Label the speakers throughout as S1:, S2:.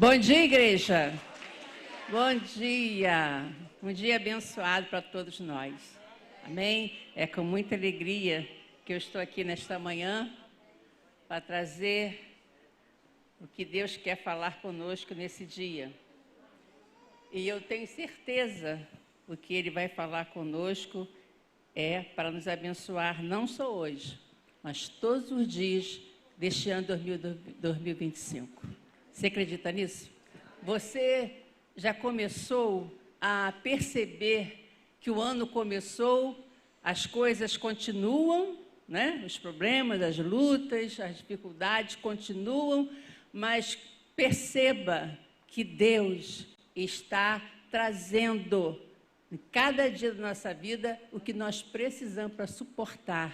S1: Bom dia, igreja. Bom dia. Um dia abençoado para todos nós. Amém? É com muita alegria que eu estou aqui nesta manhã para trazer o que Deus quer falar conosco nesse dia. E eu tenho certeza o que Ele vai falar conosco é para nos abençoar não só hoje, mas todos os dias deste ano 2025. Você acredita nisso? Você já começou a perceber que o ano começou, as coisas continuam, né? Os problemas, as lutas, as dificuldades continuam, mas perceba que Deus está trazendo em cada dia da nossa vida o que nós precisamos para suportar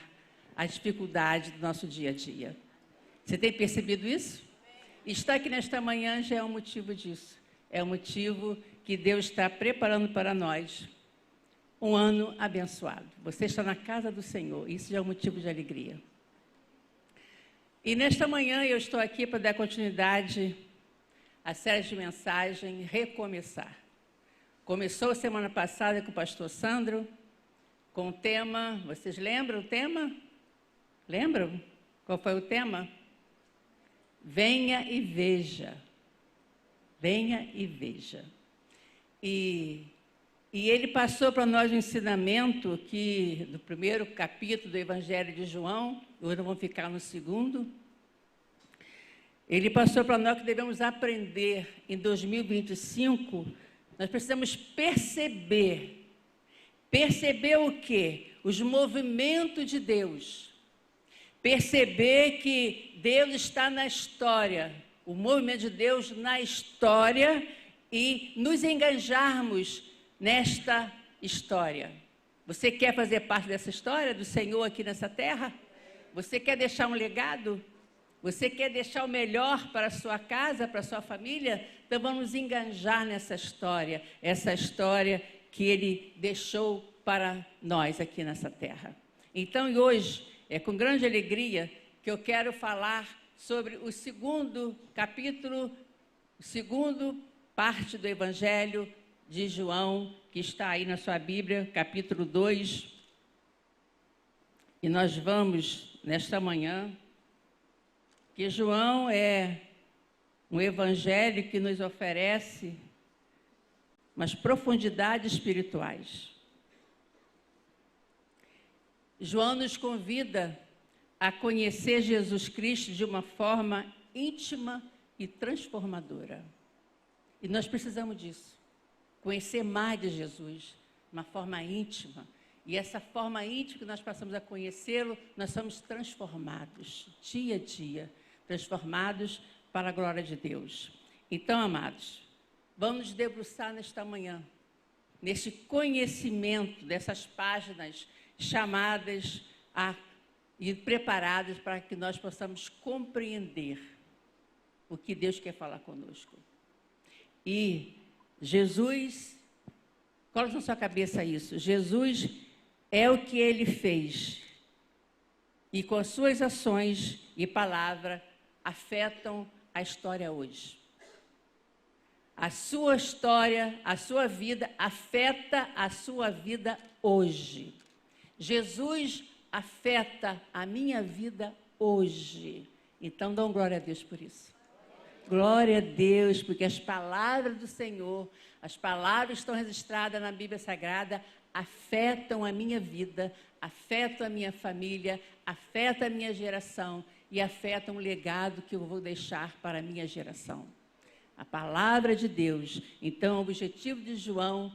S1: a dificuldade do nosso dia a dia. Você tem percebido isso? Estar aqui nesta manhã já é um motivo disso. É um motivo que Deus está preparando para nós um ano abençoado. Você está na casa do Senhor, isso já é um motivo de alegria. E nesta manhã eu estou aqui para dar continuidade à série de mensagem Recomeçar. Começou semana passada com o pastor Sandro, com o tema, vocês lembram o tema? Lembram? Qual foi o tema? Venha e veja. Venha e veja. E ele passou para nós um ensinamento que, do primeiro capítulo do Evangelho de João, hoje nós vamos ficar no segundo. Ele passou para nós que devemos aprender em 2025, nós precisamos perceber. Perceber o quê? Os movimentos de Deus. Perceber que Deus está na história, o movimento de Deus na história e nos engajarmos nesta história. Você quer fazer parte dessa história do Senhor aqui nessa terra? Você quer deixar um legado? Você quer deixar o melhor para a sua casa, para a sua família? Então vamos nos engajar nessa história, essa história que Ele deixou para nós aqui nessa terra. Então, hoje, é com grande alegria que eu quero falar sobre o segundo capítulo, o segundo parte do Evangelho de João, que está aí na sua Bíblia, capítulo 2. E nós vamos, nesta manhã, que João é um Evangelho que nos oferece umas profundidades espirituais. João nos convida a conhecer Jesus Cristo de uma forma íntima e transformadora. E nós precisamos disso, conhecer mais de Jesus, de uma forma íntima. E essa forma íntima que nós passamos a conhecê-lo, nós somos transformados, dia a dia, transformados para a glória de Deus. Então, amados, vamos nos debruçar nesta manhã, neste conhecimento dessas páginas chamadas e preparadas para que nós possamos compreender o que Deus quer falar conosco. E Jesus, coloque na sua cabeça isso, Jesus é o que Ele fez e com as suas ações e palavras afetam a história hoje. A sua história, a sua vida afeta a sua vida hoje. Jesus afeta a minha vida hoje. Então, dão glória a Deus por isso. Glória a Deus, porque as palavras do Senhor, as palavras que estão registradas na Bíblia Sagrada, afetam a minha vida, afetam a minha família, afetam a minha geração e afetam o legado que eu vou deixar para a minha geração. A palavra de Deus. Então, o objetivo de João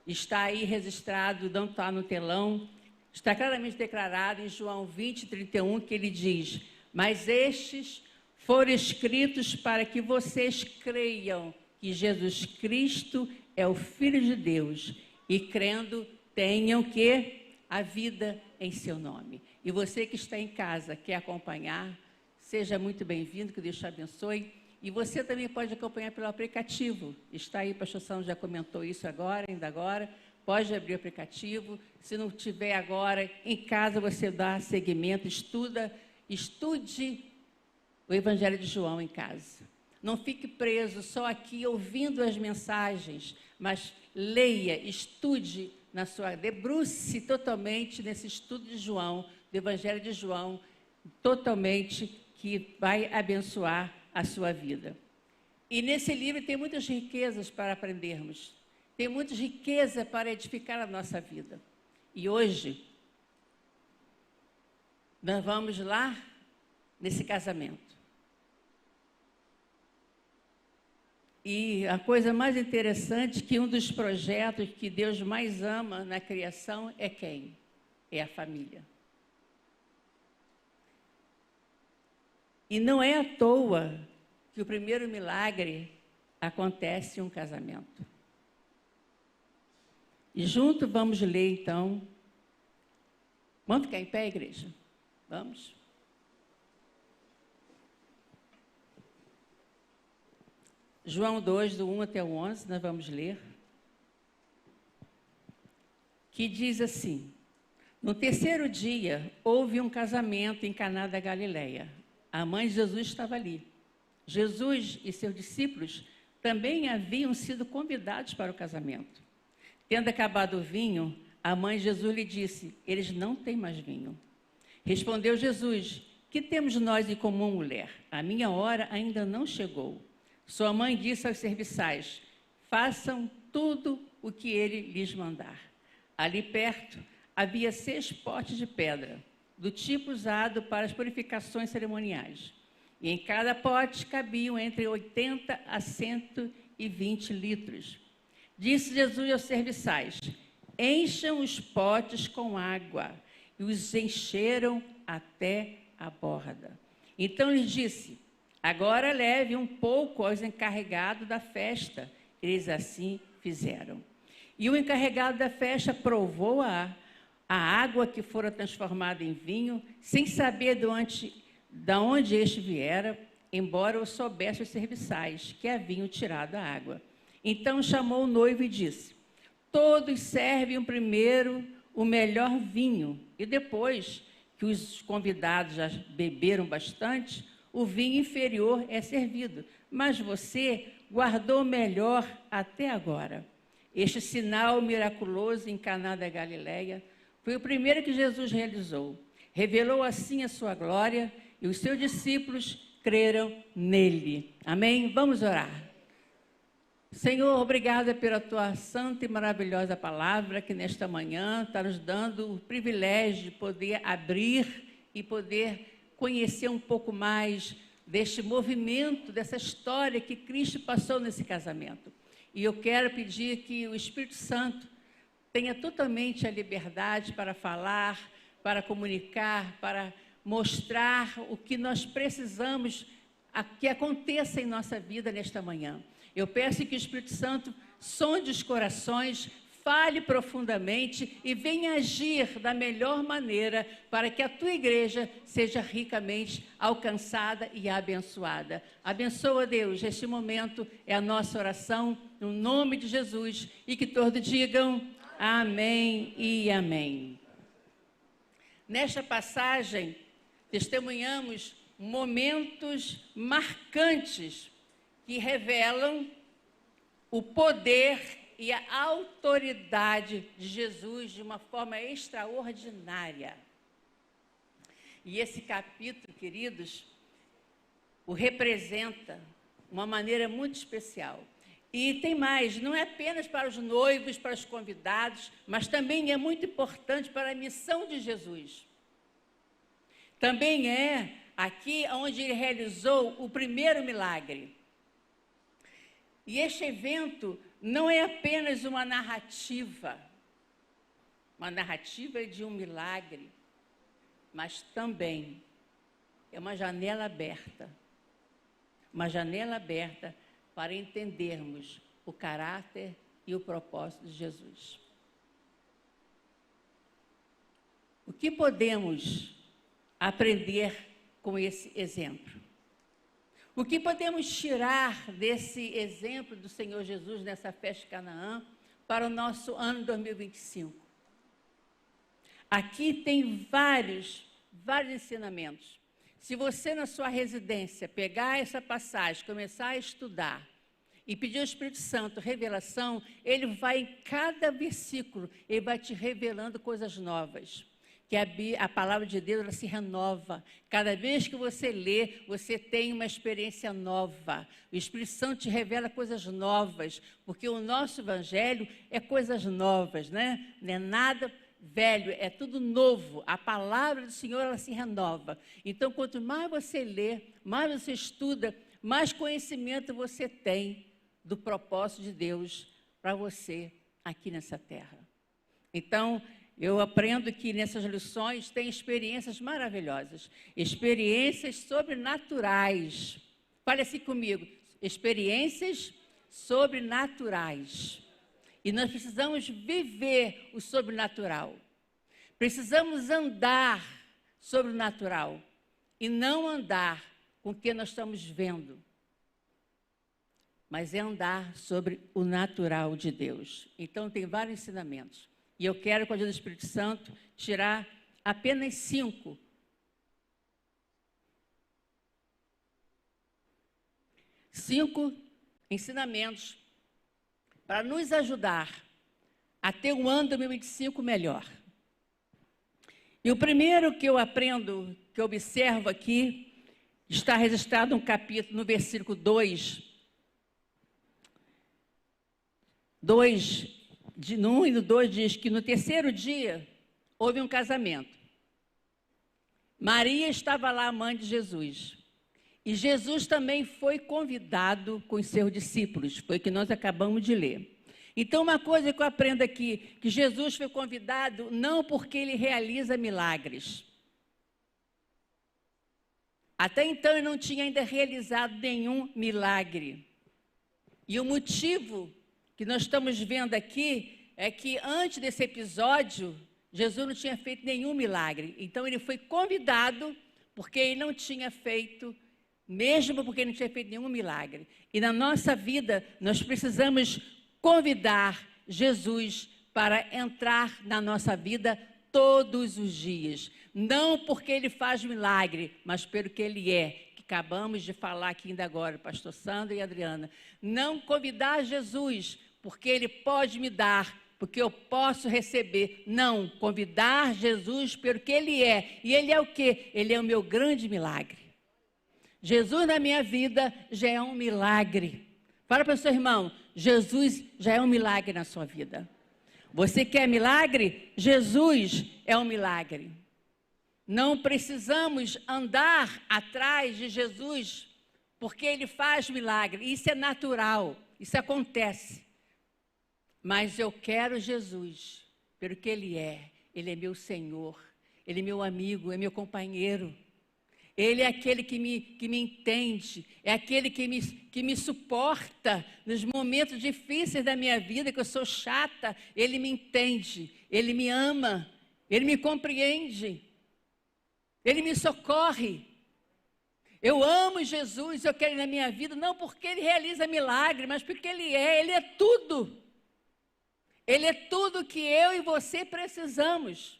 S1: está aí registrado, não está no telão, está claramente declarado em João 20, 31, que ele diz: mas estes foram escritos para que vocês creiam que Jesus Cristo é o Filho de Deus e, crendo, tenham que a vida em seu nome. E você que está em casa, quer acompanhar, seja muito bem-vindo, que Deus te abençoe. E você também pode acompanhar pelo aplicativo. Está aí, o pastor Sandro já comentou isso agora, ainda agora. Pode abrir o aplicativo. Se não tiver agora, em casa você dá seguimento, estude o Evangelho de João em casa. Não fique preso só aqui ouvindo as mensagens, mas leia, estude debruce totalmente nesse estudo de João, do Evangelho de João, totalmente, que vai abençoar a sua vida. E nesse livro tem muitas riquezas para aprendermos, tem muita riqueza para edificar a nossa vida. E hoje, nós vamos lá nesse casamento. E a coisa mais interessante é que um dos projetos que Deus mais ama na criação é quem? É a família. E não é à toa que o primeiro milagre acontece em um casamento. E junto vamos ler, então. Vamos ficar em pé, igreja? Vamos? João 2, do 1 até o 11, nós vamos ler. Que diz assim: no terceiro dia, houve um casamento em Caná da Galileia. A mãe de Jesus estava ali. Jesus e seus discípulos também haviam sido convidados para o casamento. Tendo acabado o vinho, a mãe de Jesus lhe disse: eles não têm mais vinho. Respondeu Jesus: que temos nós em comum, mulher? A minha hora ainda não chegou. Sua mãe disse aos serviçais: façam tudo o que ele lhes mandar. Ali perto havia 6 potes de pedra, do tipo usado para as purificações cerimoniais. E em cada pote cabiam entre 80 a 120 litros. Disse Jesus aos serviçais: encham os potes com água. E os encheram até a borda. Então lhes disse: agora leve um pouco aos encarregados da festa. Eles assim fizeram. E o encarregado da festa provou a água que fora transformada em vinho, sem saber de onde este viera, embora o soubesse os serviçais, que haviam tirado a água. Então chamou o noivo e disse: todos servem primeiro o melhor vinho, e depois que os convidados já beberam bastante, o vinho inferior é servido, mas você guardou o melhor até agora. Este sinal miraculoso em Caná da Galileia foi o primeiro que Jesus realizou. Revelou assim a sua glória e os seus discípulos creram nele. Amém? Vamos orar. Senhor, obrigada pela tua santa e maravilhosa palavra que nesta manhã está nos dando o privilégio de poder abrir e poder conhecer um pouco mais deste movimento, dessa história que Cristo passou nesse casamento. E eu quero pedir que o Espírito Santo tenha totalmente a liberdade para falar, para comunicar, para mostrar o que nós precisamos que aconteça em nossa vida nesta manhã. Eu peço que o Espírito Santo sonde os corações, fale profundamente e venha agir da melhor maneira para que a tua igreja seja ricamente alcançada e abençoada. Abençoa, Deus, este momento é a nossa oração, no nome de Jesus, e que todos digam amém e amém. Nesta passagem, testemunhamos momentos marcantes que revelam o poder e a autoridade de Jesus de uma forma extraordinária. E esse capítulo, queridos, o representa de uma maneira muito especial. E tem mais, não é apenas para os noivos, para os convidados, mas também é muito importante para a missão de Jesus. Também é aqui onde ele realizou o primeiro milagre. E este evento não é apenas uma narrativa de um milagre, mas também é uma janela aberta para entendermos o caráter e o propósito de Jesus. O que podemos aprender com esse exemplo? O que podemos tirar desse exemplo do Senhor Jesus nessa festa de Canaã para o nosso ano 2025? Aqui tem vários ensinamentos. Se você, na sua residência, pegar essa passagem, começar a estudar e pedir ao Espírito Santo revelação, ele vai em cada versículo, ele vai te revelando coisas novas. Que a palavra de Deus, ela se renova. Cada vez que você lê, você tem uma experiência nova. O Espírito Santo te revela coisas novas, porque o nosso evangelho é coisas novas, né? Não é nada velho, é tudo novo. A palavra do Senhor, ela se renova. Então, quanto mais você lê, mais você estuda, mais conhecimento você tem do propósito de Deus para você aqui nessa terra. Então, eu aprendo que nessas lições tem experiências maravilhosas, experiências sobrenaturais. Fale assim comigo, experiências sobrenaturais. E nós precisamos viver o sobrenatural. Precisamos andar sobrenatural e não andar com o que nós estamos vendo, mas é andar sobre o natural de Deus. Então, tem vários ensinamentos. E eu quero, com a ajuda do Espírito Santo, tirar apenas 5. 5 ensinamentos para nos ajudar a ter um ano 2025 melhor. E o primeiro que eu aprendo, que eu observo aqui, está registrado no versículo 2. 1 e no 2 diz que no terceiro dia houve um casamento. Maria estava lá, a mãe de Jesus. E Jesus também foi convidado com os seus discípulos, foi o que nós acabamos de ler. Então, uma coisa que eu aprendo aqui, que Jesus foi convidado não porque ele realiza milagres. Até então, ele não tinha ainda realizado nenhum milagre. E o motivo que nós estamos vendo aqui é que antes desse episódio, Jesus não tinha feito nenhum milagre. Então, ele foi convidado porque ele não tinha feito, mesmo porque ele não tinha feito nenhum milagre. E na nossa vida, nós precisamos convidar Jesus para entrar na nossa vida todos os dias. Não porque ele faz milagre, mas pelo que ele é. Que acabamos de falar aqui ainda agora, pastor Sandro e Adriana. Não convidar Jesus porque ele pode me dar, porque eu posso receber. Não, convidar Jesus pelo que ele é. E ele é o quê? Ele é o meu grande milagre. Jesus na minha vida já é um milagre. Fala para o seu irmão, Jesus já é um milagre na sua vida. Você quer milagre? Jesus é um milagre. Não precisamos andar atrás de Jesus porque ele faz milagre. Isso é natural, isso acontece. Mas eu quero Jesus pelo que ele é. Ele é meu Senhor, ele é meu amigo, é meu companheiro. Ele é aquele que me entende, é aquele que me suporta nos momentos difíceis da minha vida, que eu sou chata. Ele me entende, ele me ama, ele me compreende, ele me socorre. Eu amo Jesus, eu quero ele na minha vida, não porque ele realiza milagre, mas porque ele é tudo. Ele é tudo que eu e você precisamos.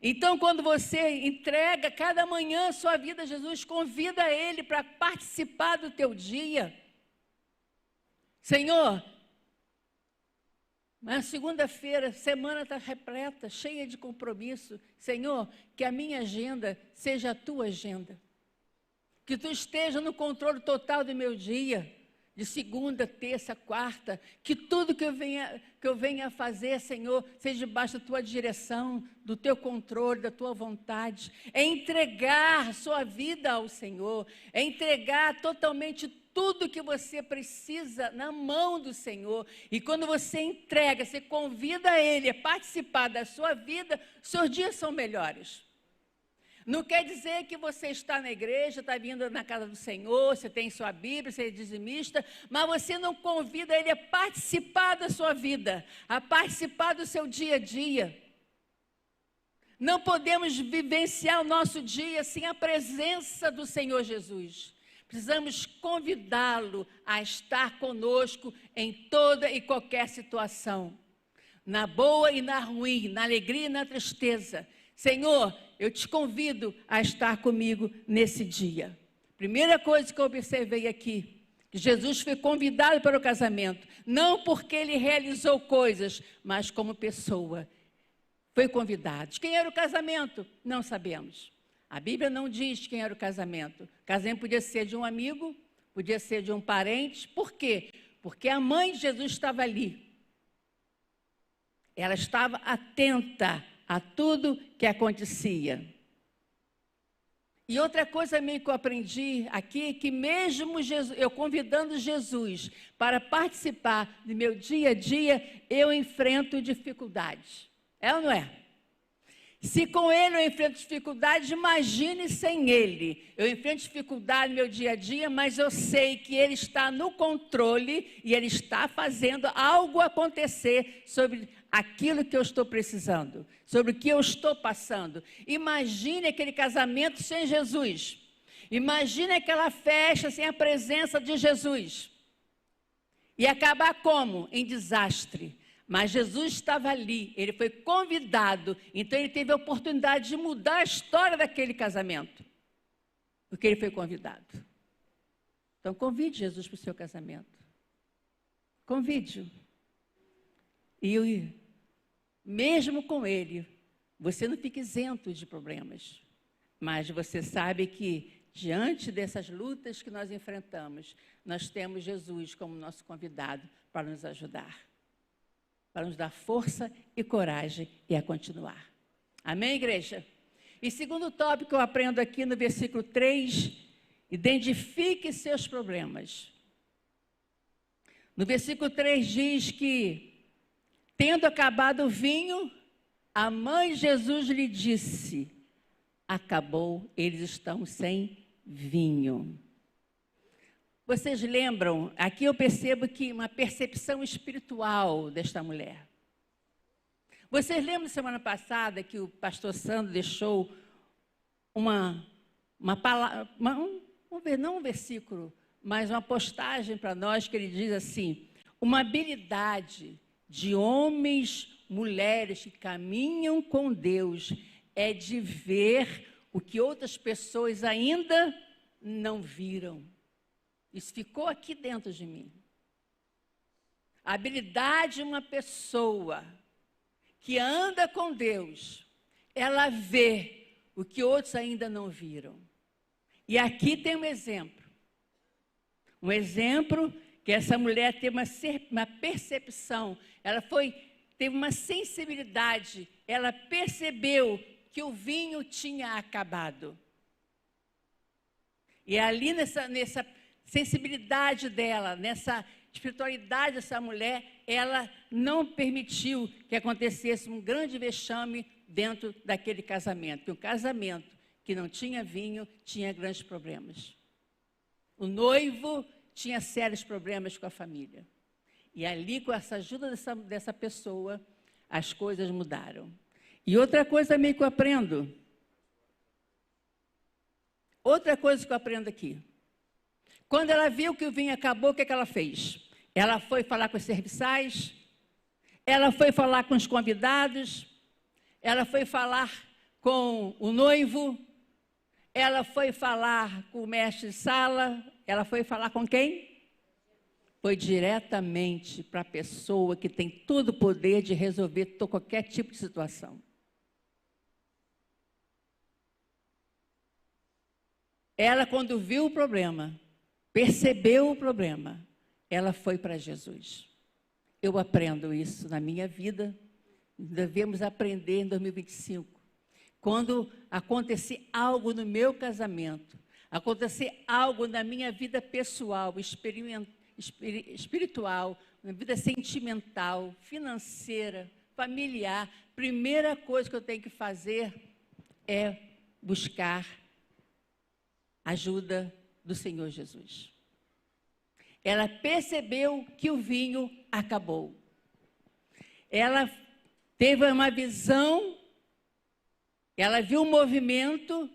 S1: Então, quando você entrega cada manhã a sua vida a Jesus, convida ele para participar do teu dia. Senhor, na segunda-feira, semana está repleta, cheia de compromisso. Senhor, que a minha agenda seja a tua agenda. Que tu esteja no controle total do meu dia. De segunda, terça, quarta, que tudo que eu venha a fazer, Senhor, seja debaixo da tua direção, do teu controle, da tua vontade. É entregar sua vida ao Senhor, é entregar totalmente tudo que você precisa na mão do Senhor. E quando você entrega, você convida Ele a participar da sua vida, seus dias são melhores. Não quer dizer que você está na igreja, está vindo na casa do Senhor, você tem sua Bíblia, você é dizimista, mas você não convida Ele a participar da sua vida, a participar do seu dia a dia. Não podemos vivenciar o nosso dia sem a presença do Senhor Jesus. Precisamos convidá-lo a estar conosco em toda e qualquer situação, na boa e na ruim, na alegria e na tristeza. Senhor, eu te convido a estar comigo nesse dia. Primeira coisa que eu observei aqui, que Jesus foi convidado para o casamento, não porque ele realizou coisas, mas como pessoa. Foi convidado. Quem era o casamento? Não sabemos. A Bíblia não diz quem era o casamento. O casamento podia ser de um amigo, podia ser de um parente. Por quê? Porque a mãe de Jesus estava ali. Ela estava atenta a tudo que acontecia. E outra coisa também que eu aprendi aqui, que mesmo eu convidando Jesus para participar do meu dia a dia, eu enfrento dificuldades. É ou não é? Se com ele eu enfrento dificuldades, imagine sem ele. Eu enfrento dificuldade no meu dia a dia, mas eu sei que ele está no controle e ele está fazendo algo acontecer sobre aquilo que eu estou precisando, sobre o que eu estou passando. Imagine aquele casamento sem Jesus. Imagine aquela festa sem a presença de Jesus. E acabar como? Em desastre. Mas Jesus estava ali, ele foi convidado, então ele teve a oportunidade de mudar a história daquele casamento, porque ele foi convidado. Então convide Jesus para o seu casamento. Convide-o. E mesmo com ele, você não fica isento de problemas, mas você sabe que diante dessas lutas que nós enfrentamos, nós temos Jesus como nosso convidado para nos ajudar, para nos dar força e coragem e a continuar. Amém, igreja? E segundo tópico que eu aprendo aqui no versículo 3, identifique seus problemas. No versículo 3 diz que, tendo acabado o vinho, a mãe de Jesus lhe disse, acabou, eles estão sem vinho. Vocês lembram, aqui eu percebo que uma percepção espiritual desta mulher. Vocês lembram semana passada que o pastor Sandro deixou uma palavra, não um versículo, mas uma postagem para nós que ele diz assim, uma habilidade de homens, mulheres que caminham com Deus é de ver o que outras pessoas ainda não viram. Isso ficou aqui dentro de mim. A habilidade de uma pessoa que anda com Deus, ela vê o que outros ainda não viram. E aqui tem um exemplo. Um exemplo que essa mulher teve uma percepção, teve uma sensibilidade, ela percebeu que o vinho tinha acabado. E ali nessa sensibilidade dela, nessa espiritualidade dessa mulher, ela não permitiu que acontecesse um grande vexame dentro daquele casamento. Porque um casamento que não tinha vinho tinha grandes problemas. O noivo tinha sérios problemas com a família. E ali, com essa ajuda dessa pessoa, as coisas mudaram. E outra coisa também que eu aprendo. Outra coisa que eu aprendo aqui. Quando ela viu que o vinho acabou, o que ela fez? Ela foi falar com os serviçais, ela foi falar com os convidados, ela foi falar com o noivo, ela foi falar com o mestre de sala, ela foi falar com quem? Foi diretamente para a pessoa que tem todo o poder de resolver qualquer tipo de situação. Ela, quando viu o problema, percebeu o problema, ela foi para Jesus. Eu aprendo isso na minha vida, devemos aprender em 2025. Quando acontecer algo no meu casamento, acontecer algo na minha vida pessoal, espiritual, na vida sentimental, financeira, familiar, primeira coisa que eu tenho que fazer é buscar ajuda do Senhor Jesus. Ela percebeu que o vinho acabou. Ela teve uma visão, ela viu um movimento,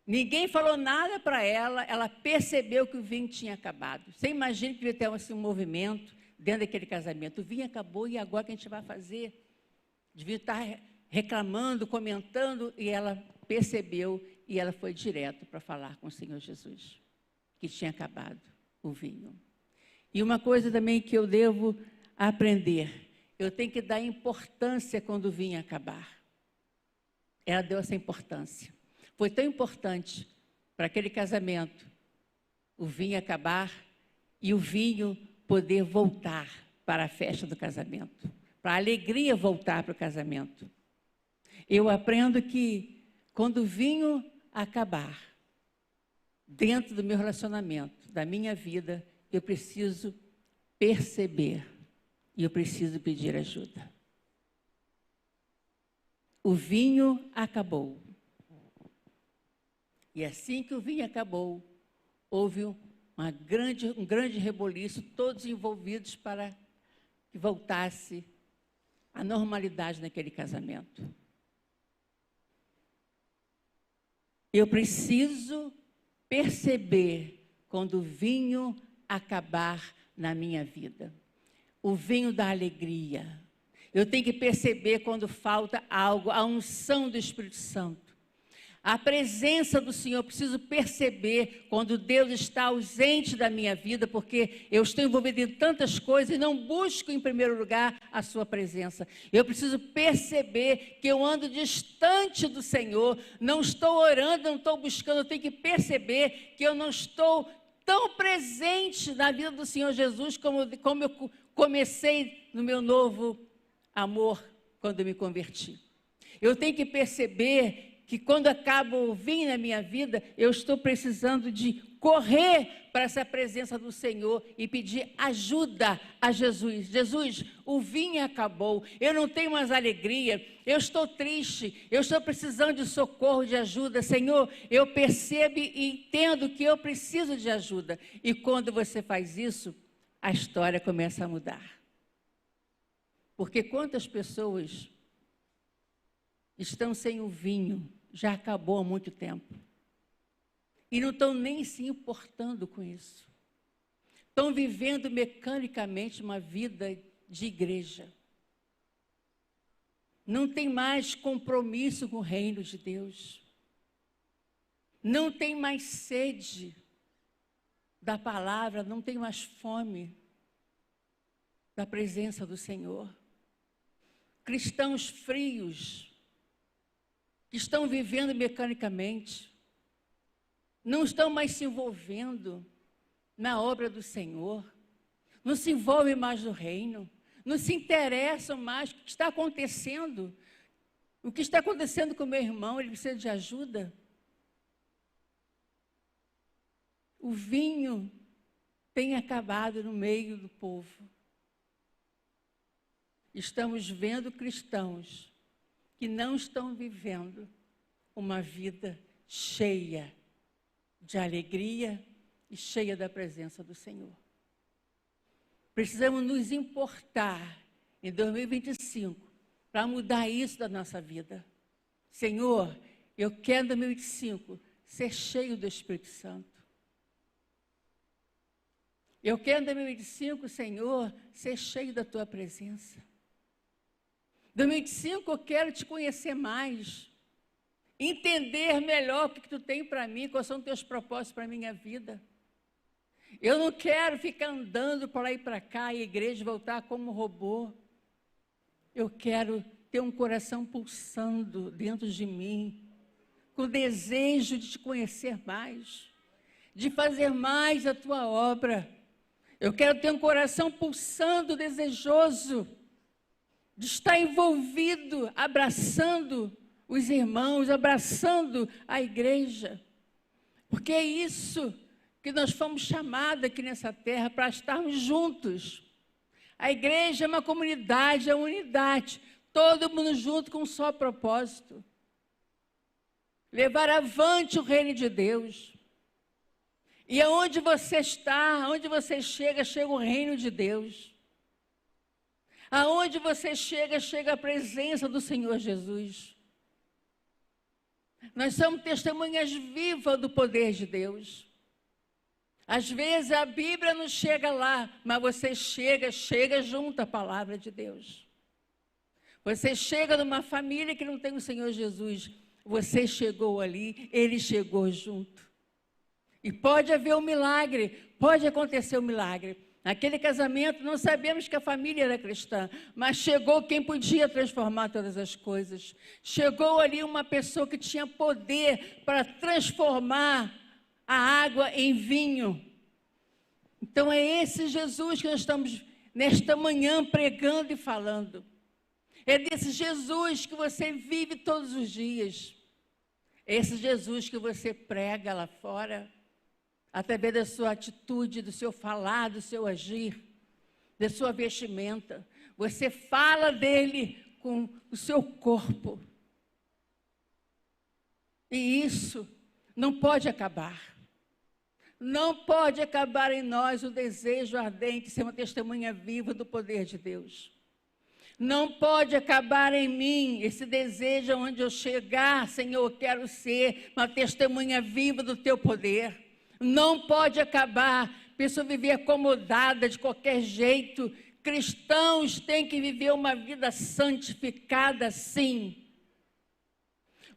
S1: ninguém falou nada para ela, ela percebeu que o vinho tinha acabado. Você imagina que devia ter assim, um movimento dentro daquele casamento. O vinho acabou e agora o que a gente vai fazer? Devia estar reclamando, comentando, e ela percebeu e ela foi direto para falar com o Senhor Jesus, que tinha acabado o vinho. E uma coisa também que eu devo aprender, eu tenho que dar importância quando o vinho acabar. Ela deu essa importância. Foi tão importante para aquele casamento, o vinho acabar e o vinho poder voltar para a festa do casamento, para a alegria voltar para o casamento. Eu aprendo que quando o vinho acabar, dentro do meu relacionamento, da minha vida, eu preciso perceber e eu preciso pedir ajuda. O vinho acabou. E assim que o vinho acabou, houve um grande reboliço, todos envolvidos para que voltasse a normalidade naquele casamento. Eu preciso perceber quando o vinho acabar na minha vida. O vinho da alegria. Eu tenho que perceber quando falta algo, a unção do Espírito Santo. A presença do Senhor, eu preciso perceber quando Deus está ausente da minha vida, porque eu estou envolvido em tantas coisas e não busco em primeiro lugar a sua presença. Eu preciso perceber que eu ando distante do Senhor, não estou orando, não estou buscando, eu tenho que perceber que eu não estou tão presente na vida do Senhor Jesus como eu comecei no meu novo amor quando eu me converti. Eu tenho que perceber que quando acaba o vinho na minha vida, eu estou precisando de correr para essa presença do Senhor e pedir ajuda a Jesus. Jesus, o vinho acabou, eu não tenho mais alegria, eu estou triste, eu estou precisando de socorro, de ajuda. Senhor, eu percebo e entendo que eu preciso de ajuda. E quando você faz isso, a história começa a mudar. Porque quantas pessoas estão sem o vinho, já acabou há muito tempo. E não estão nem se importando com isso. Estão vivendo mecanicamente uma vida de igreja. Não tem mais compromisso com o reino de Deus. Não tem mais sede da palavra, não tem mais fome da presença do Senhor. Cristãos frios, que estão vivendo mecanicamente, não estão mais se envolvendo na obra do Senhor, não se envolvem mais no reino, não se interessam mais com o que está acontecendo. O que está acontecendo com o meu irmão, ele precisa de ajuda. O vinho tem acabado no meio do povo. Estamos vendo cristãos que não estão vivendo uma vida cheia de alegria e cheia da presença do Senhor. Precisamos nos importar em 2025 para mudar isso da nossa vida. Senhor, eu quero em 2025 ser cheio do Espírito Santo. Eu quero em 2025, Senhor, ser cheio da Tua presença. 2025 eu quero te conhecer mais, entender melhor o que tu tem para mim, quais são os teus propósitos para a minha vida. Eu não quero ficar andando para lá e para cá, e a igreja voltar como robô. Eu quero ter um coração pulsando dentro de mim, com desejo de te conhecer mais, de fazer mais a tua obra. Eu quero ter um coração pulsando, desejoso, de estar envolvido, abraçando os irmãos, abraçando a igreja. Porque é isso que nós fomos chamados aqui nessa terra, para estarmos juntos. A igreja é uma comunidade, é uma unidade, todo mundo junto com um só propósito. Levar avante o reino de Deus. E aonde você está, aonde você chega, chega o reino de Deus. Aonde você chega, chega a presença do Senhor Jesus. Nós somos testemunhas vivas do poder de Deus. Às vezes a Bíblia não chega lá, mas você chega junto à palavra de Deus. Você chega numa família que não tem o Senhor Jesus. Você chegou ali, Ele chegou junto. E pode haver um milagre, pode acontecer um milagre. Naquele casamento, não sabemos que a família era cristã, mas chegou quem podia transformar todas as coisas. Chegou ali uma pessoa que tinha poder para transformar a água em vinho. Então é esse Jesus que nós estamos nesta manhã pregando e falando. É desse Jesus que você vive todos os dias. É esse Jesus que você prega lá fora, através da sua atitude, do seu falar, do seu agir, da sua vestimenta. Você fala dele com o seu corpo. E isso não pode acabar. Não pode acabar em nós o desejo ardente de ser uma testemunha viva do poder de Deus. Não pode acabar em mim esse desejo onde eu chegar, Senhor, eu quero ser uma testemunha viva do teu poder. Não pode acabar, pessoa viver acomodada de qualquer jeito. Cristãos têm que viver uma vida santificada, sim.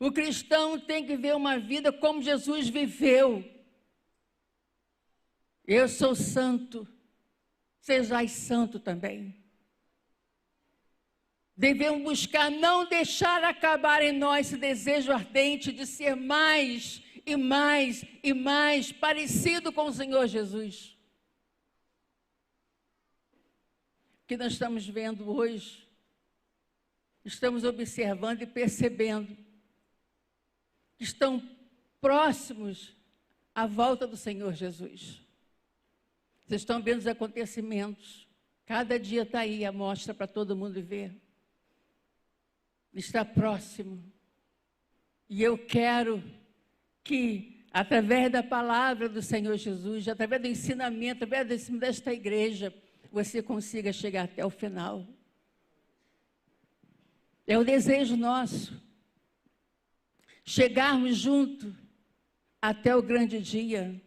S1: O cristão tem que viver uma vida como Jesus viveu. Eu sou santo, sejais santo também. Devemos buscar não deixar acabar em nós esse desejo ardente de ser mais e mais e mais parecido com o Senhor Jesus. O que nós estamos vendo hoje, estamos observando e percebendo que estão próximos à volta do Senhor Jesus. Vocês estão vendo os acontecimentos. Cada dia está aí a mostra para todo mundo ver. Está próximo. E eu quero que, através da palavra do Senhor Jesus, através do ensinamento, através do ensino desta igreja, você consiga chegar até o final. É o desejo nosso. Chegarmos junto até o grande dia.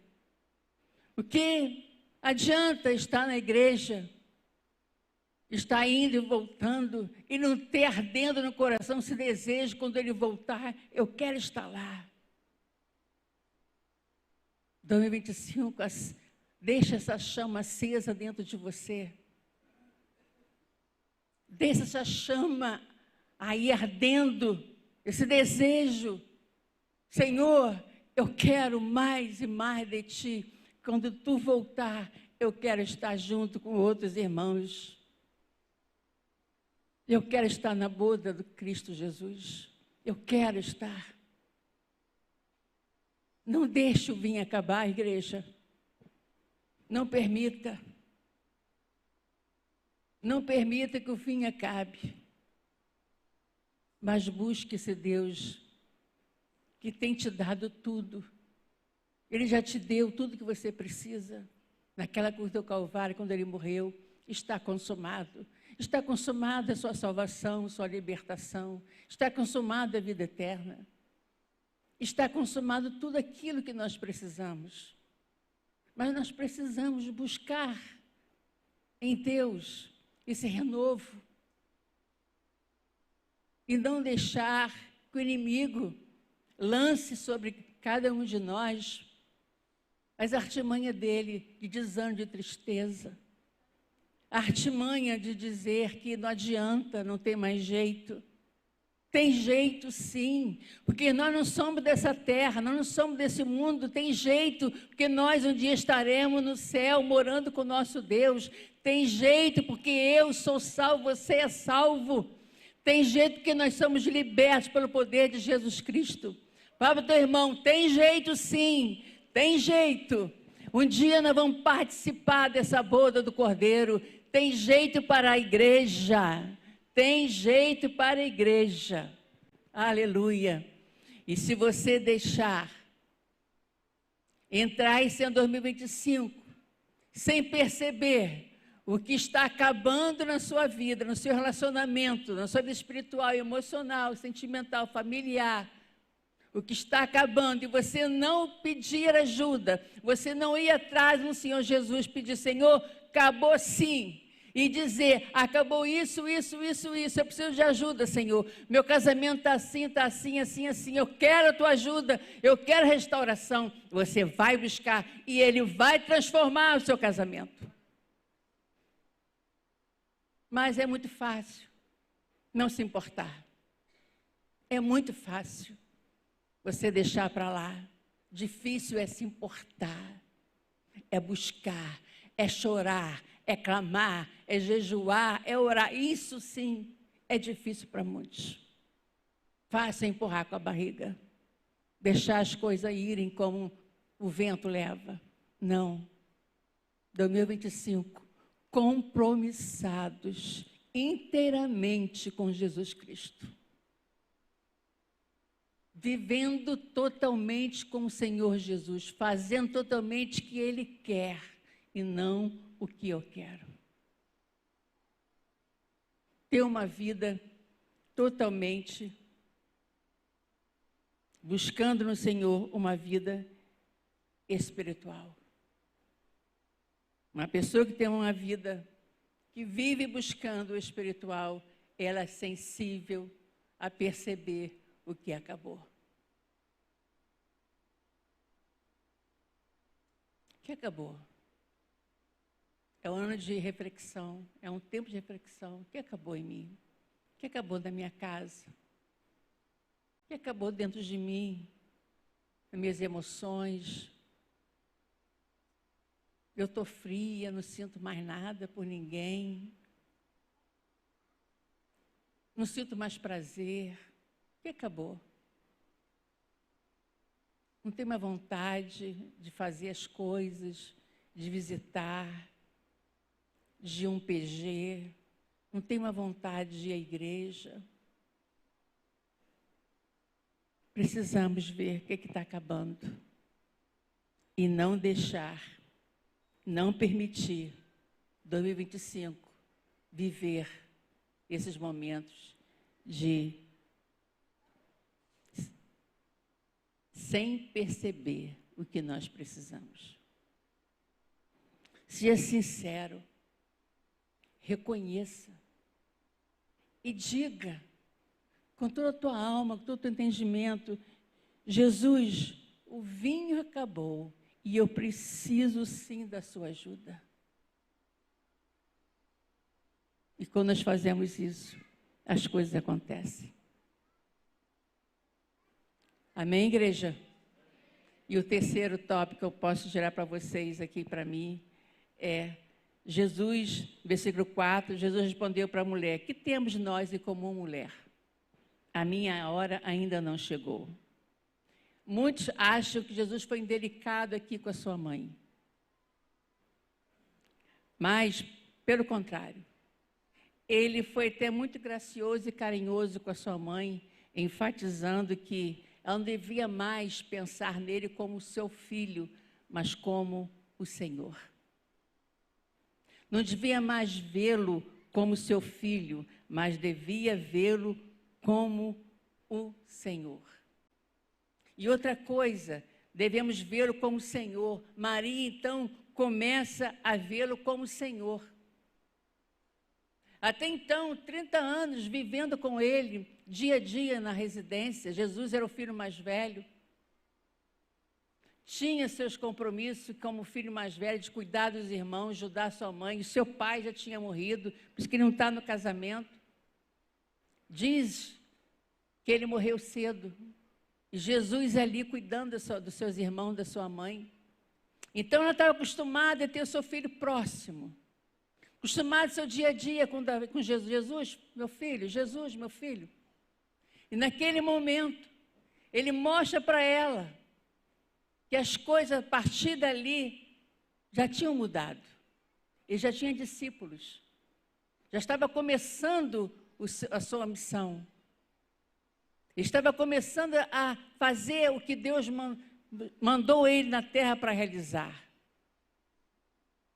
S1: O que adianta estar na igreja, estar indo e voltando, e não ter ardendo no coração esse desejo, quando ele voltar, eu quero estar lá. 2025, deixa essa chama acesa dentro de você. Deixa essa chama aí ardendo, esse desejo. Senhor, eu quero mais e mais de Ti. Quando Tu voltar, eu quero estar junto com outros irmãos. Eu quero estar na boda do Cristo Jesus. Eu quero estar. Não deixe o vinho acabar, igreja. Não permita. Não permita que o vinho acabe. Mas busque esse Deus que tem te dado tudo. Ele já te deu tudo que você precisa. Naquela cruz do Calvário, quando Ele morreu, está consumado. Está consumada a sua salvação, sua libertação. Está consumada a vida eterna. Está consumado tudo aquilo que nós precisamos. Mas nós precisamos buscar em Deus esse renovo. E não deixar que o inimigo lance sobre cada um de nós as artimanhas dele de desânimo, de tristeza. A artimanha de dizer que não adianta, não tem mais jeito. Tem jeito sim, porque nós não somos dessa terra, nós não somos desse mundo, tem jeito, porque nós um dia estaremos no céu, morando com o nosso Deus. Tem jeito, porque eu sou salvo, você é salvo. Tem jeito, porque nós somos libertos pelo poder de Jesus Cristo. Fala para o teu irmão, tem jeito sim, tem jeito. Um dia nós vamos participar dessa boda do Cordeiro. Tem jeito para a igreja. Tem jeito para a igreja. Aleluia. E se você deixar entrar esse ano 2025 sem perceber o que está acabando na sua vida, no seu relacionamento, na sua vida espiritual, emocional, sentimental, familiar, o que está acabando, e você não pedir ajuda, você não ir atrás do Senhor Jesus, pedir, Senhor, acabou sim, e dizer, acabou isso, eu preciso de ajuda, Senhor. Meu casamento está assim, assim. Eu quero a tua ajuda, eu quero restauração. Você vai buscar e Ele vai transformar o seu casamento. Mas é muito fácil não se importar. É muito fácil você deixar para lá. Difícil é se importar, é buscar, é chorar, é clamar, é jejuar, é orar. Isso sim é difícil para muitos. Fácil é empurrar com a barriga, deixar as coisas irem como o vento leva. Não. 2025, compromissados inteiramente com Jesus Cristo. Vivendo totalmente com o Senhor Jesus, fazendo totalmente o que Ele quer e não o que eu quero. Ter uma vida totalmente buscando no Senhor uma vida espiritual. Uma pessoa que tem uma vida que vive buscando o espiritual, ela é sensível a perceber o que acabou. O que acabou? É um ano de reflexão, é um tempo de reflexão. O que acabou em mim? O que acabou na minha casa? O que acabou dentro de mim? Nas minhas emoções? Eu estou fria, não sinto mais nada por ninguém. Não sinto mais prazer. O que acabou? Não tenho mais vontade de fazer as coisas, de visitar, de ir um PG. Não tenho mais vontade de ir à igreja. Precisamos ver o que está acabando. E não deixar, não permitir 2025 viver esses momentos de sem perceber o que nós precisamos. Seja sincero, reconheça e diga com toda a tua alma, com todo o teu entendimento, Jesus, o vinho acabou e eu preciso sim da sua ajuda. E quando nós fazemos isso, as coisas acontecem. Amém, igreja? E o terceiro tópico que eu posso gerar para vocês aqui, para mim, é Jesus, versículo 4, Jesus respondeu para a mulher, que temos nós em comum, mulher? A minha hora ainda não chegou. Muitos acham que Jesus foi indelicado aqui com a sua mãe. Mas, pelo contrário, ele foi até muito gracioso e carinhoso com a sua mãe, enfatizando que ela não devia mais pensar nele como seu filho, mas como o Senhor. Não devia mais vê-lo como seu filho, mas devia vê-lo como o Senhor. E outra coisa, devemos vê-lo como Senhor. Maria, então, começa a vê-lo como Senhor. Até então, 30 anos vivendo com ele, dia a dia na residência. Jesus era o filho mais velho. Tinha seus compromissos como filho mais velho, de cuidar dos irmãos, ajudar sua mãe. O seu pai já tinha morrido, por isso que ele não está no casamento. Diz que ele morreu cedo. E Jesus ali cuidando dos seus irmãos, da sua mãe. Então ela estava acostumada a ter o seu filho próximo. Acostumada ao seu dia a dia com Jesus. Jesus, meu filho, Jesus, meu filho. E naquele momento, ele mostra para ela que as coisas a partir dali já tinham mudado. Ele já tinha discípulos. Já estava começando a sua missão. Ele estava começando a fazer o que Deus mandou ele na terra para realizar.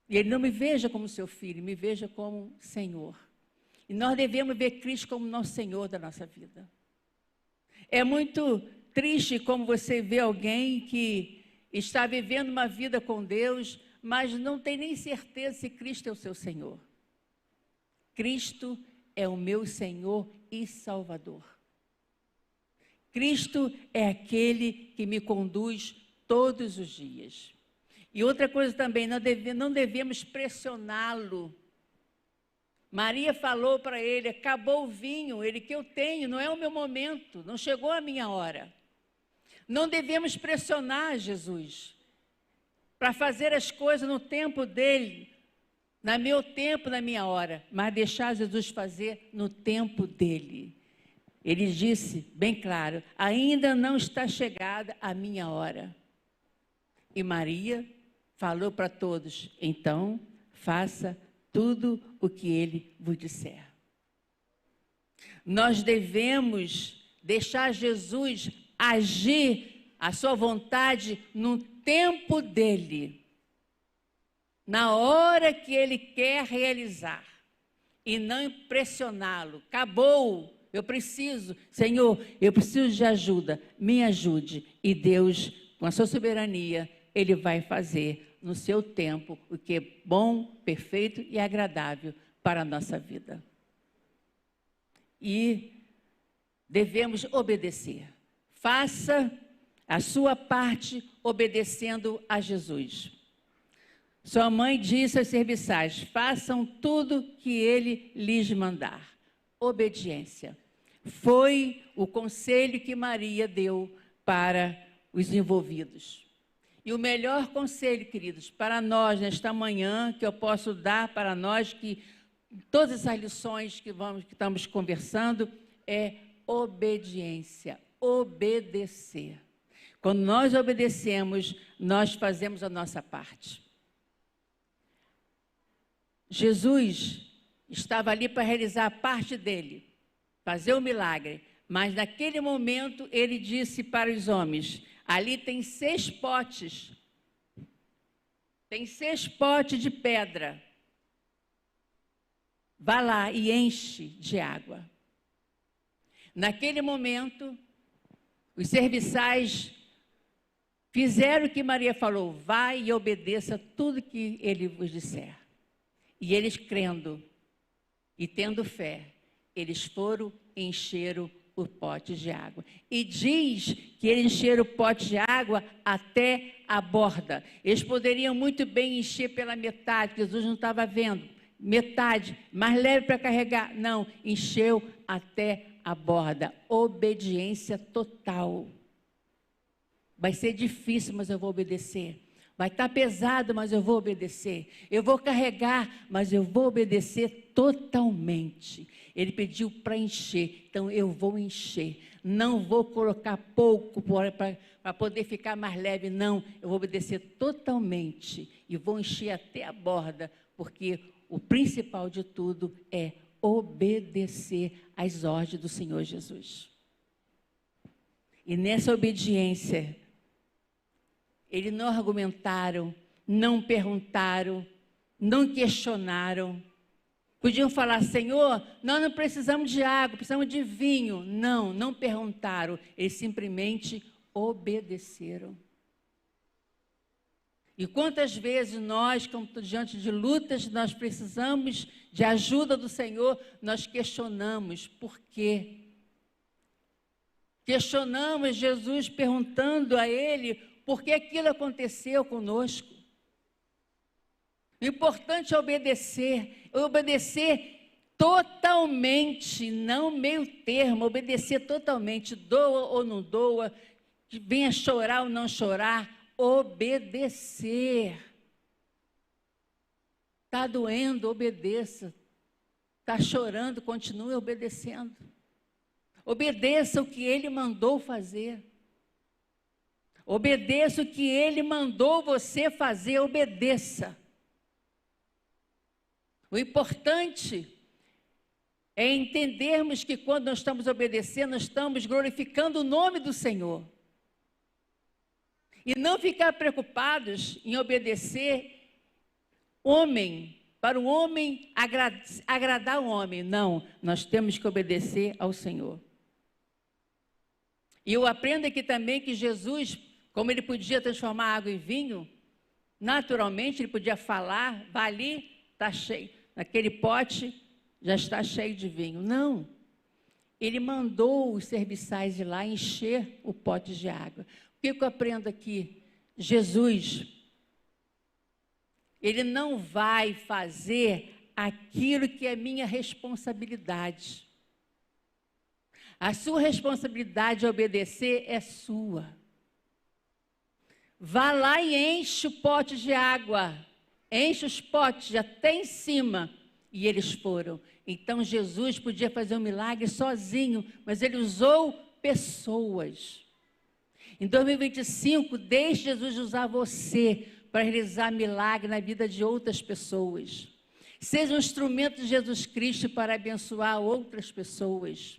S1: E ele não me veja como seu filho, me veja como Senhor. E nós devemos ver Cristo como nosso Senhor da nossa vida. É muito triste como você vê alguém que está vivendo uma vida com Deus, mas não tem nem certeza se Cristo é o seu Senhor. Cristo é o meu Senhor e Salvador. Cristo é aquele que me conduz todos os dias. E outra coisa também, não devemos pressioná-lo. Maria falou para ele, acabou o vinho, ele que eu tenho, não é o meu momento, não chegou a minha hora. Não devemos pressionar Jesus para fazer as coisas no tempo dele, no meu tempo, na minha hora, mas deixar Jesus fazer no tempo dele. Ele disse bem claro, ainda não está chegada a minha hora. E Maria falou para todos, então faça tudo o que ele vos disser. Nós devemos deixar Jesus agir a sua vontade no tempo dele, na hora que ele quer realizar, e não impressioná-lo. Acabou, eu preciso, Senhor, eu preciso de ajuda, me ajude. E Deus, com a sua soberania, ele vai fazer no seu tempo o que é bom, perfeito e agradável para a nossa vida. E devemos obedecer. Faça a sua parte obedecendo a Jesus. Sua mãe disse aos serviçais, façam tudo que ele lhes mandar. Obediência. Foi o conselho que Maria deu para os envolvidos. E o melhor conselho, queridos, para nós nesta manhã, que eu posso dar para nós, que todas essas lições que estamos conversando, é obediência, obedecer. Quando nós obedecemos, nós fazemos a nossa parte. Jesus estava ali para realizar a parte dele, fazer o milagre, mas naquele momento ele disse para os homens, ali tem 6 potes, tem 6 potes de pedra, vá lá e enche de água. Naquele momento, os serviçais fizeram o que Maria falou, vai e obedeça tudo que ele vos disser. E eles crendo e tendo fé, eles foram e encheram o pote de água. E diz que eles encheram o pote de água até a borda. Eles poderiam muito bem encher pela metade, Jesus não estava vendo. Metade, mais leve para carregar. Não, encheu até a borda. Obediência total. Vai ser difícil, mas eu vou obedecer. Vai estar pesado, mas eu vou obedecer. Eu vou carregar, mas eu vou obedecer totalmente. Ele pediu para encher, então eu vou encher. Não vou colocar pouco para poder ficar mais leve, não. Eu vou obedecer totalmente e vou encher até a borda, porque o principal de tudo é obedecer às ordens do Senhor Jesus. E nessa obediência, eles não argumentaram, não perguntaram, não questionaram. Podiam falar, Senhor, nós não precisamos de água, precisamos de vinho. Não, não perguntaram, eles simplesmente obedeceram. E quantas vezes nós, como diante de lutas, nós precisamos de ajuda do Senhor, nós questionamos por quê? Questionamos Jesus perguntando a Ele por que aquilo aconteceu conosco. O importante é obedecer totalmente, não meio termo, obedecer totalmente, doa ou não doa, venha chorar ou não chorar, obedecer. Está doendo, obedeça. Está chorando, continue obedecendo. Obedeça o que Ele mandou fazer. Obedeça o que Ele mandou você fazer, obedeça. O importante é entendermos que quando nós estamos obedecendo, nós estamos glorificando o nome do Senhor. E não ficar preocupados em obedecer para o homem agradar o homem. Não, nós temos que obedecer ao Senhor. E eu aprendo aqui também que Jesus, como ele podia transformar água em vinho, naturalmente ele podia falar, vai ali, está cheio, naquele pote, já está cheio de vinho. Não. Ele mandou os serviçais ir lá encher o pote de água. O que eu aprendo aqui? Jesus, ele não vai fazer aquilo que é minha responsabilidade. A sua responsabilidade de obedecer é sua. Vá lá e enche o pote de água. Enche os potes até em cima. E eles foram. Então Jesus podia fazer um milagre sozinho, mas ele usou pessoas. Em 2025, deixe Jesus usar você para realizar milagre na vida de outras pessoas. Seja um instrumento de Jesus Cristo para abençoar outras pessoas.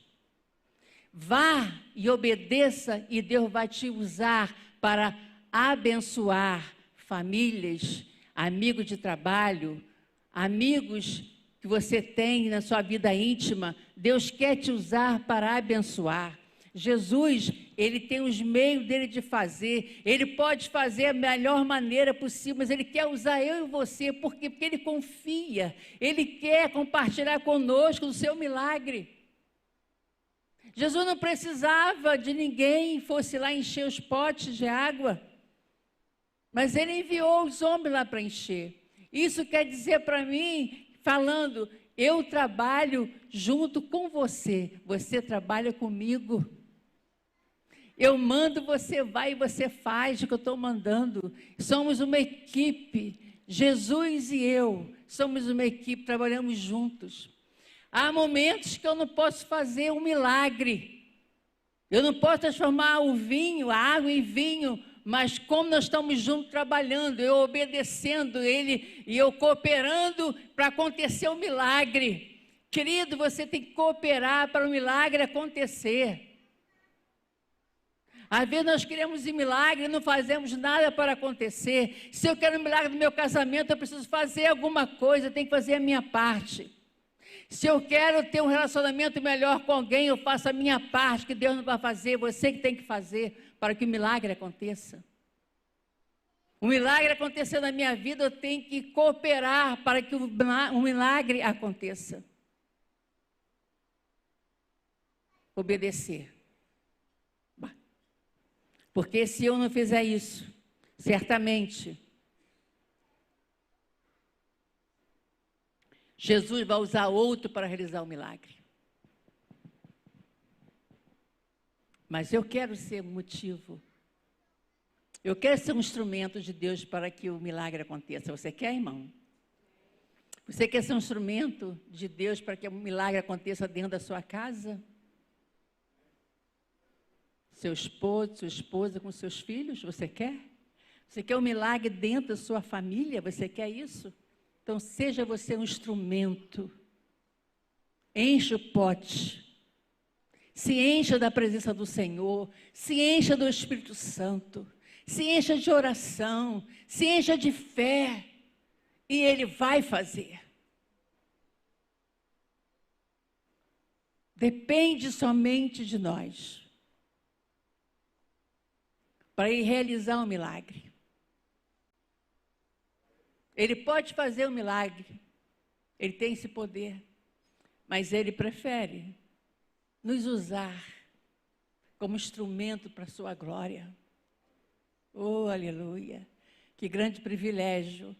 S1: Vá e obedeça e Deus vai te usar para abençoar famílias, amigos de trabalho, amigos que você tem na sua vida íntima. Deus quer te usar para abençoar. Jesus, ele tem os meios dele de fazer, ele pode fazer a melhor maneira possível, mas ele quer usar eu e você, porque ele confia, ele quer compartilhar conosco o seu milagre. Jesus não precisava de ninguém que fosse lá encher os potes de água, mas ele enviou os homens lá para encher. Isso quer dizer para mim, falando, eu trabalho junto com você, você trabalha comigo. Eu mando, você vai e você faz o que eu estou mandando. Somos uma equipe, Jesus e eu, somos uma equipe, trabalhamos juntos. Há momentos que eu não posso fazer um milagre. Eu não posso transformar o vinho, a água em vinho, mas como nós estamos juntos trabalhando, eu obedecendo ele e eu cooperando para acontecer o milagre. Querido, você tem que cooperar para o milagre acontecer. Às vezes nós queremos um milagre e não fazemos nada para acontecer. Se eu quero um milagre no meu casamento, eu preciso fazer alguma coisa, eu tenho que fazer a minha parte. Se eu quero ter um relacionamento melhor com alguém, eu faço a minha parte, que Deus não vai fazer, você que tem que fazer para que o milagre aconteça. O milagre acontecer na minha vida, eu tenho que cooperar para que o milagre aconteça. Obedecer. Porque se eu não fizer isso, certamente, Jesus vai usar outro para realizar o milagre. Mas eu quero ser motivo. Eu quero ser um instrumento de Deus para que o milagre aconteça. Você quer, irmão? Você quer ser um instrumento de Deus para que o milagre aconteça dentro da sua casa? Seu esposo, sua esposa com seus filhos, você quer? Você quer um milagre dentro da sua família? Você quer isso? Então, seja você um instrumento. Enche o pote. Se encha da presença do Senhor. Se encha do Espírito Santo. Se encha de oração. Se encha de fé. E Ele vai fazer. Depende somente de nós para ir realizar um milagre. Ele pode fazer um milagre, ele tem esse poder, mas ele prefere nos usar como instrumento para a sua glória. Oh, aleluia! Que grande privilégio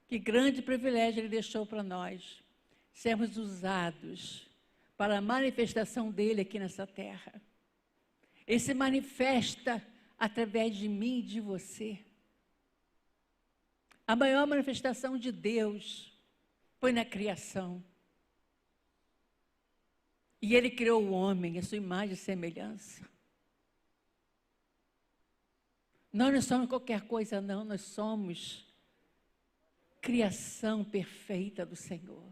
S1: ele deixou para nós, sermos usados para a manifestação dele aqui nessa terra. Ele se manifesta através de mim e de você. A maior manifestação de Deus foi na criação. E Ele criou o homem, a sua imagem e semelhança. Nós não somos qualquer coisa, não. Nós somos criação perfeita do Senhor.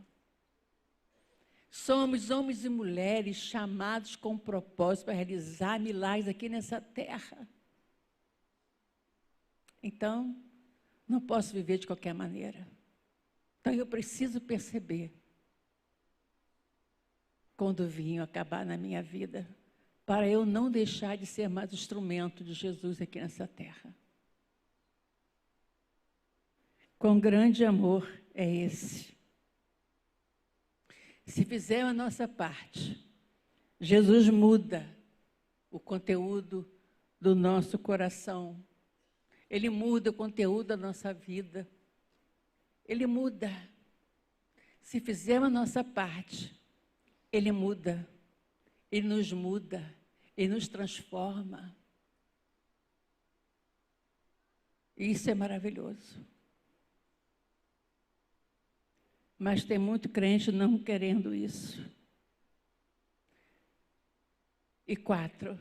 S1: Somos homens e mulheres chamados com propósito para realizar milagres aqui nessa terra. Então, não posso viver de qualquer maneira. Então, eu preciso perceber quando o vinho acabar na minha vida, para eu não deixar de ser mais instrumento de Jesus aqui nessa terra. Quão grande amor é esse? Se fizermos a nossa parte, Jesus muda o conteúdo do nosso coração. Ele muda o conteúdo da nossa vida. Ele muda. Se fizermos a nossa parte, Ele muda. Ele nos muda. Ele nos transforma. E isso é maravilhoso. Mas tem muito crente não querendo isso. E 4,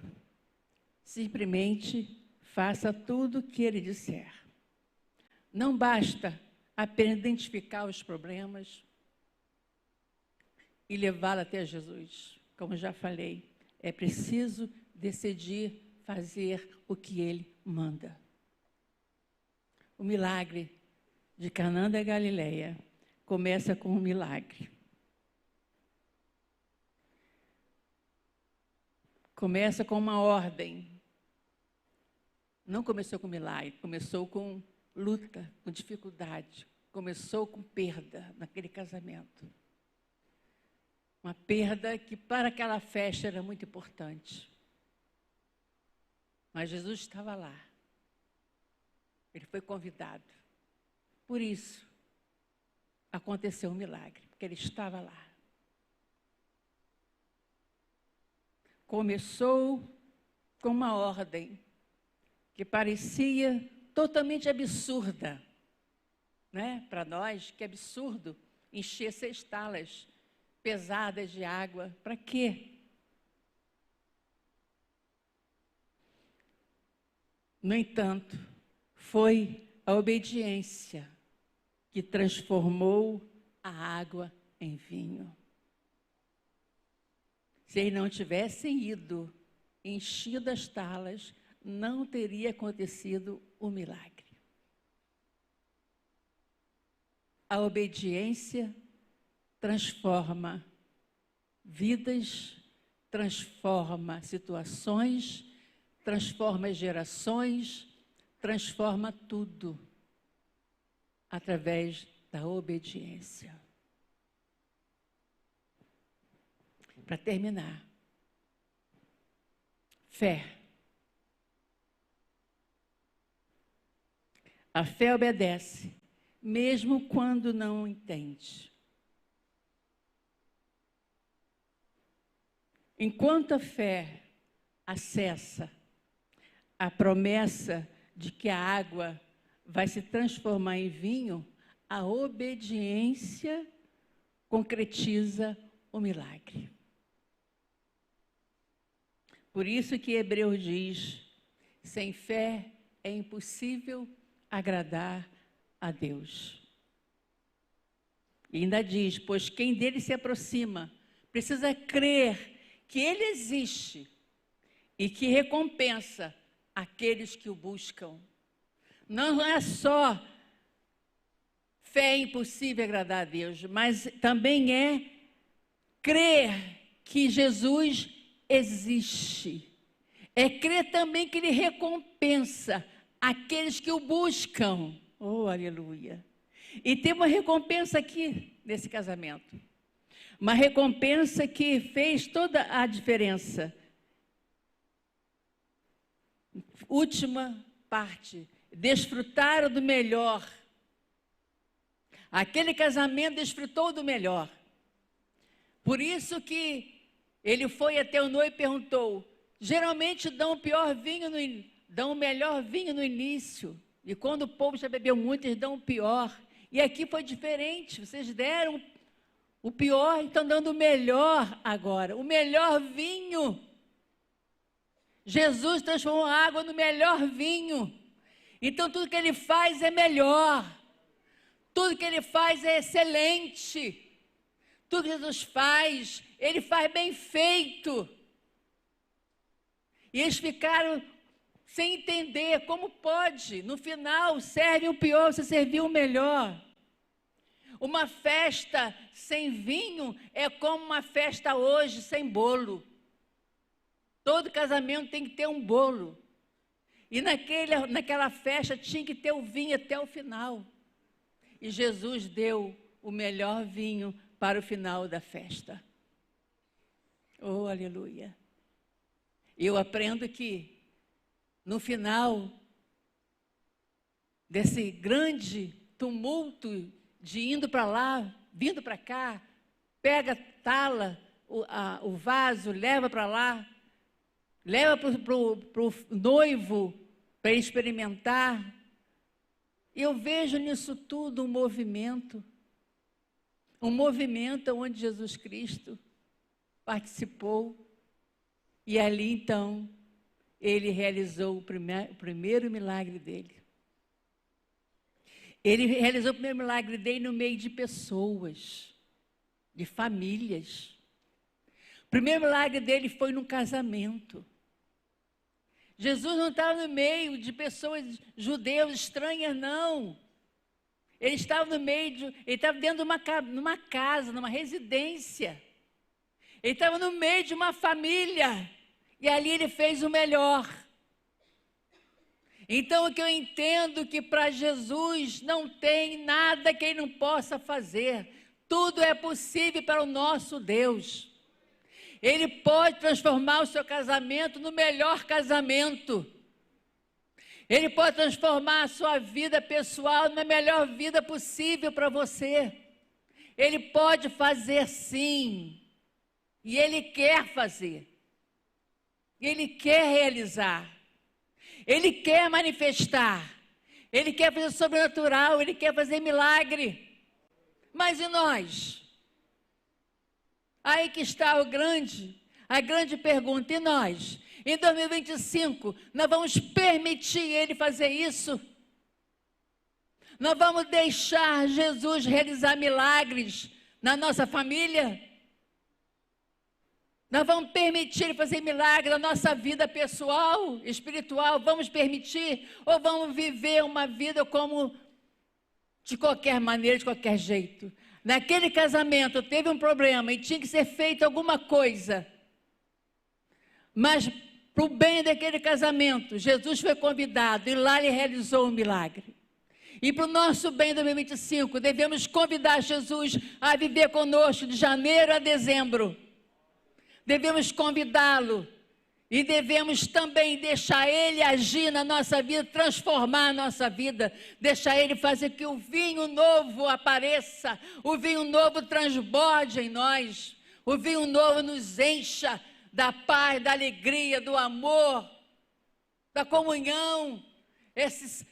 S1: simplesmente faça tudo o que Ele disser. Não basta apenas identificar os problemas e levá-lo até Jesus. Como já falei, é preciso decidir fazer o que Ele manda. O milagre de Caná da Galileia começa com um milagre. Começa com uma ordem. Não começou com milagre, começou com luta, com dificuldade. Começou com perda naquele casamento. Uma perda que para aquela festa era muito importante. Mas Jesus estava lá. Ele foi convidado. Por isso, aconteceu um milagre, porque ele estava lá. Começou com uma ordem que parecia totalmente absurda, né? Para nós, que absurdo encher 6 talas pesadas de água. Para quê? No entanto, foi a obediência que transformou a água em vinho. Se eles não tivessem ido, enchido as talas, não teria acontecido o milagre. A obediência transforma vidas, transforma situações, transforma gerações, transforma tudo através da obediência. Para terminar, fé. A fé obedece, mesmo quando não entende. Enquanto a fé acessa a promessa de que a água vai se transformar em vinho, a obediência concretiza o milagre. Por isso que Hebreus diz, sem fé é impossível agradar a Deus. E ainda diz, pois quem dele se aproxima precisa crer que ele existe e que recompensa aqueles que o buscam. Não é só fé impossível agradar a Deus, mas também é crer que Jesus existe. É crer também que Ele recompensa aqueles que o buscam. Oh, aleluia! E tem uma recompensa aqui nesse casamento. Uma recompensa que fez toda a diferença. Última parte. Desfrutaram do melhor. Aquele casamento desfrutou do melhor. Por isso que ele foi até o noivo e perguntou, geralmente dão o melhor vinho no início. E quando o povo já bebeu muito, eles dão o pior. E aqui foi diferente, vocês deram o pior, estão dando o melhor agora. O melhor vinho. Jesus transformou a água no melhor vinho. Então tudo que Ele faz é melhor. Tudo que Ele faz é excelente. Tudo que Jesus faz, Ele faz bem feito. E eles ficaram sem entender como pode. No final, serve o pior, você serviu o melhor. Uma festa sem vinho é como uma festa hoje sem bolo. Todo casamento tem que ter um bolo. E naquela festa tinha que ter o vinho até o final. E Jesus deu o melhor vinho para o final da festa. Oh, aleluia! Eu aprendo que no final desse grande tumulto de indo para lá, vindo para cá, pega, tala o vaso, leva para lá, leva para o noivo para experimentar. Eu vejo nisso tudo um movimento onde Jesus Cristo participou, e ali então ele realizou o primeiro milagre dele. Ele realizou o primeiro milagre dele no meio de pessoas, de famílias. O primeiro milagre dele foi num casamento. Jesus não estava no meio de pessoas judeus estranhas, não. Ele estava ele estava dentro de uma casa, numa residência. Ele estava no meio de uma família. E ali ele fez o melhor. Então, o que eu entendo que para Jesus não tem nada que ele não possa fazer. Tudo é possível para o nosso Deus. Ele pode transformar o seu casamento no melhor casamento. Ele pode transformar a sua vida pessoal na melhor vida possível para você. Ele pode fazer sim. E Ele quer fazer. Ele quer realizar. Ele quer manifestar. Ele quer fazer sobrenatural. Ele quer fazer milagre. Mas e nós? Aí que está a grande pergunta. E nós? Em 2025, nós vamos permitir Ele fazer isso? Nós vamos deixar Jesus realizar milagres na nossa família? Nós vamos permitir Ele fazer milagre na nossa vida pessoal, espiritual? Vamos permitir? Ou vamos viver uma vida como de qualquer maneira, de qualquer jeito? Naquele casamento teve um problema e tinha que ser feita alguma coisa. Mas para o bem daquele casamento, Jesus foi convidado e lá Ele realizou um milagre. E para o nosso bem em 2025, devemos convidar Jesus a viver conosco de janeiro a dezembro. Devemos convidá-lo e devemos também deixar Ele agir na nossa vida, transformar a nossa vida, deixar Ele fazer que o vinho novo apareça, o vinho novo transborde em nós, o vinho novo nos encha da paz, da alegria, do amor, da comunhão, esse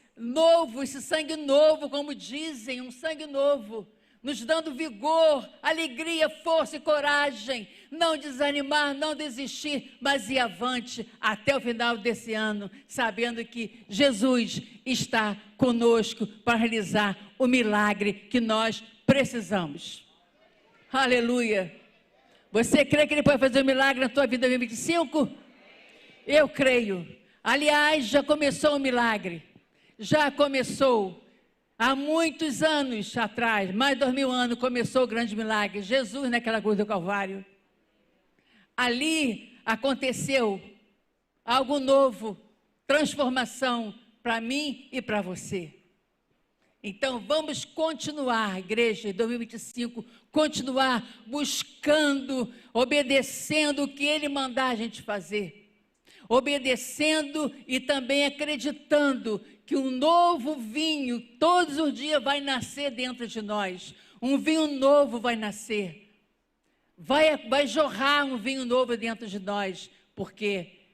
S1: sangue novo, como dizem, um sangue novo, nos dando vigor, alegria, força e coragem, não desanimar, não desistir, mas ir avante até o final desse ano, sabendo que Jesus está conosco para realizar o milagre que nós precisamos. Aleluia! Você crê que Ele pode fazer um milagre na tua vida em 2025? Eu creio. Aliás, já começou o milagre. Já começou. Há muitos anos atrás, mais de 2000 anos, começou o grande milagre. Jesus naquela cruz do Calvário. Ali aconteceu algo novo, transformação para mim e para você. Então vamos continuar, igreja, em 2025, continuar buscando, obedecendo o que Ele mandar a gente fazer. Obedecendo e também acreditando que um novo vinho todos os dias vai nascer dentro de nós. Um vinho novo vai nascer. Vai jorrar um vinho novo dentro de nós, porque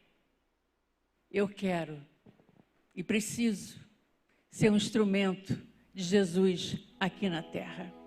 S1: eu quero e preciso ser um instrumento de Jesus aqui na terra.